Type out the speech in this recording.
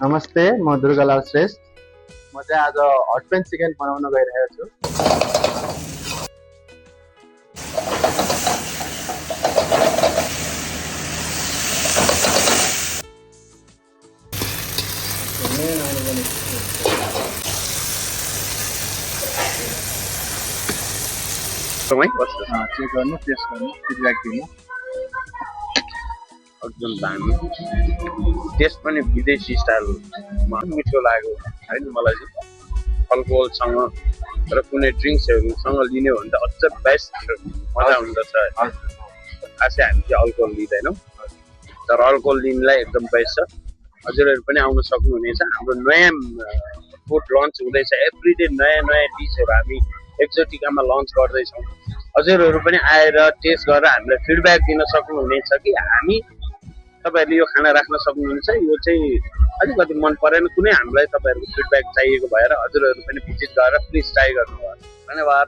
नमस्ते, म दुर्गालाल श्रेष्ठ। म चाहिँ आज हट पेन चिकन बनाउन गइरहेको छु। चेक गर्नु, टेस्ट गर्नु, फिडब्याक दिनु। एकदम दामी टेस्ट पनि विदेशी स्टाइलमा मिठो लाग्यो हैन मलाई चाहिँ अल्कोहलसँग र कुनै ड्रिङ्क्सहरूसँग लिने हो भने त अझ बेस्ट मजा हुँदछ। खासै हामी चाहिँ अल्कोहल लिँदैनौँ तर अल्कोहल लिनलाई एकदम बेस्ट छ। हजुरहरू पनि आउन सक्नुहुनेछ। हाम्रो नयाँ फुड लन्च हुँदैछ। एभ्रिडे नयाँ नयाँ डिसहरू हामी एक्जोटिकामा लन्च गर्दैछौँ। हजुरहरू पनि आएर टेस्ट गरेर हामीलाई फिडब्याक दिन सक्नुहुनेछ कि हामी तपाईहरुले यो खाना राख्न सक्नुहुन्छ, यो चाहिँ अलिकति मन परेन, कुनै हामीलाई तपाईहरुको फिडब्याक चाहिएको भएर हजुरहरू पनि भिजिट गरेर प्लिज ट्राई गर्नुहोला। धन्यवाद।